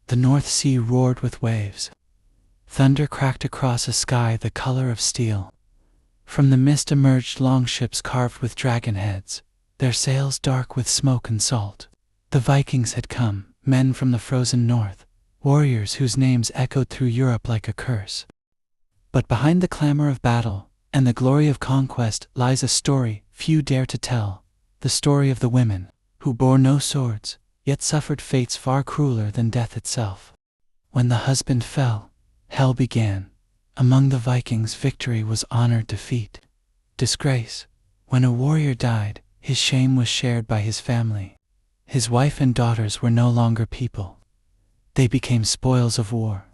The North Sea roared with waves. Thunder cracked across a sky the color of steel. From the mist emerged longships carved with dragon heads, their sails dark with smoke and salt. The Vikings had come, men from the frozen north, warriors whose names echoed through Europe like a curse. But behind the clamor of battle and the glory of conquest lies a story few dare to tell, the story of the women, who bore no swords, yet suffered fates far crueler than death itself. When the husband fell, hell began. Among the Vikings, victory was honored defeat. Disgrace. When a warrior died, his shame was shared by his family. His wife and daughters were no longer people. They became spoils of war.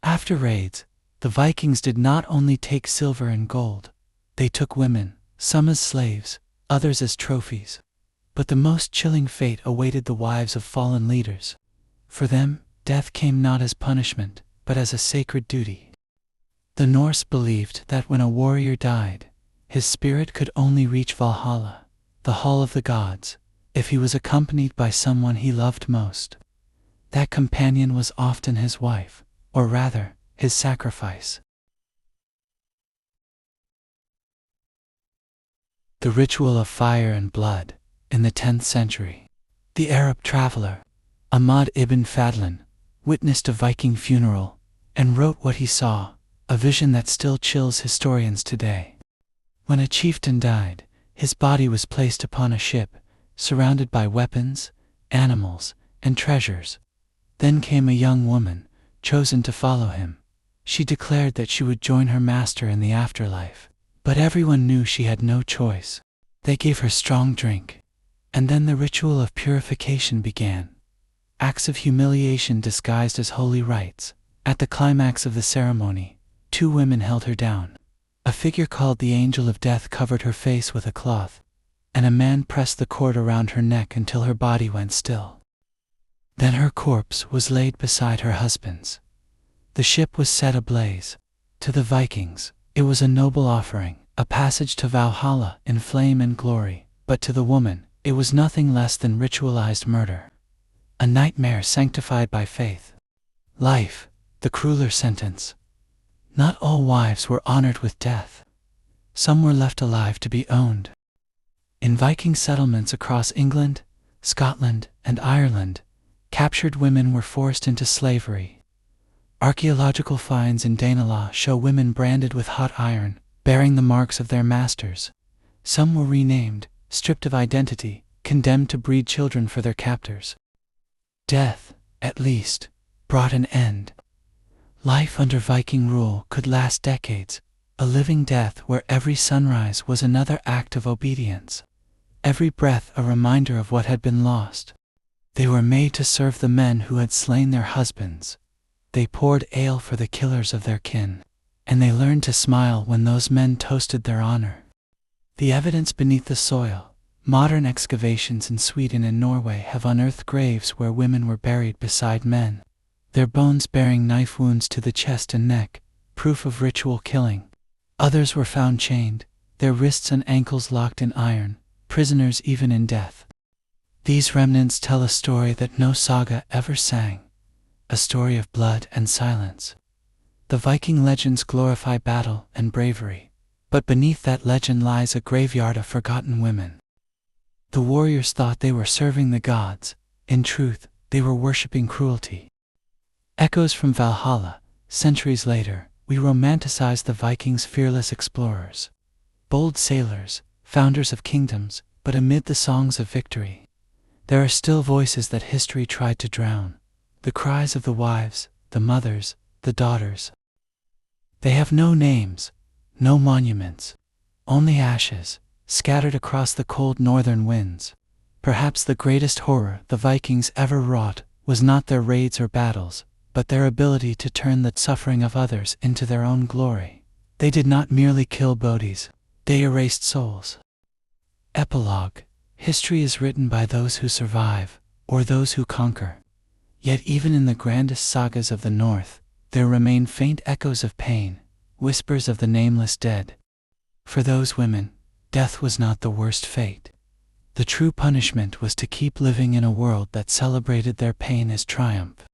After raids, the Vikings did not only take silver and gold, they took women, some as slaves, others as trophies. But the most chilling fate awaited the wives of fallen leaders. For them, death came not as punishment, but as a sacred duty. The Norse believed that when a warrior died, his spirit could only reach Valhalla, the hall of the gods, if he was accompanied by someone he loved most. That companion was often his wife, or rather, his sacrifice. The ritual of fire and blood. In the 10th century, the Arab traveler, Ahmad ibn Fadlan, witnessed a Viking funeral and wrote what he saw, a vision that still chills historians today. When a chieftain died, his body was placed upon a ship, surrounded by weapons, animals, and treasures. Then came a young woman, chosen to follow him. She declared that she would join her master in the afterlife, but everyone knew she had no choice. They gave her strong drink, and then the ritual of purification began. Acts of humiliation disguised as holy rites. At the climax of the ceremony, 2 women held her down. A figure called the Angel of Death covered her face with a cloth, and a man pressed the cord around her neck until her body went still. Then her corpse was laid beside her husband's. The ship was set ablaze. To the Vikings, it was a noble offering, a passage to Valhalla in flame and glory, but to the woman, it was nothing less than ritualized murder. A nightmare sanctified by faith. Life, the crueler sentence. Not all wives were honored with death. Some were left alive to be owned. In Viking settlements across England, Scotland, and Ireland, captured women were forced into slavery. Archaeological finds in Danelaw show women branded with hot iron, bearing the marks of their masters. Some were renamed, stripped of identity, condemned to breed children for their captors. Death, at least, brought an end. Life under Viking rule could last decades, a living death where every sunrise was another act of obedience, every breath a reminder of what had been lost. They were made to serve the men who had slain their husbands. They poured ale for the killers of their kin, and they learned to smile when those men toasted their honor. The evidence beneath the soil. Modern excavations in Sweden and Norway have unearthed graves where women were buried beside men, their bones bearing knife wounds to the chest and neck, proof of ritual killing. Others were found chained, their wrists and ankles locked in iron, prisoners even in death. These remnants tell a story that no saga ever sang, a story of blood and silence. The Viking legends glorify battle and bravery, but beneath that legend lies a graveyard of forgotten women. The warriors thought they were serving the gods. In truth, they were worshipping cruelty. Echoes from Valhalla. Centuries later, we romanticize the Vikings' fearless explorers, bold sailors, founders of kingdoms, but amid the songs of victory, there are still voices that history tried to drown. The cries of the wives, the mothers, the daughters. They have no names, no monuments, only ashes, scattered across the cold northern winds. Perhaps the greatest horror the Vikings ever wrought was not their raids or battles, but their ability to turn the suffering of others into their own glory. They did not merely kill bodies, they erased souls. Epilogue. History is written by those who survive, or those who conquer. Yet even in the grandest sagas of the North, there remain faint echoes of pain, whispers of the nameless dead. For those women, death was not the worst fate. The true punishment was to keep living in a world that celebrated their pain as triumph.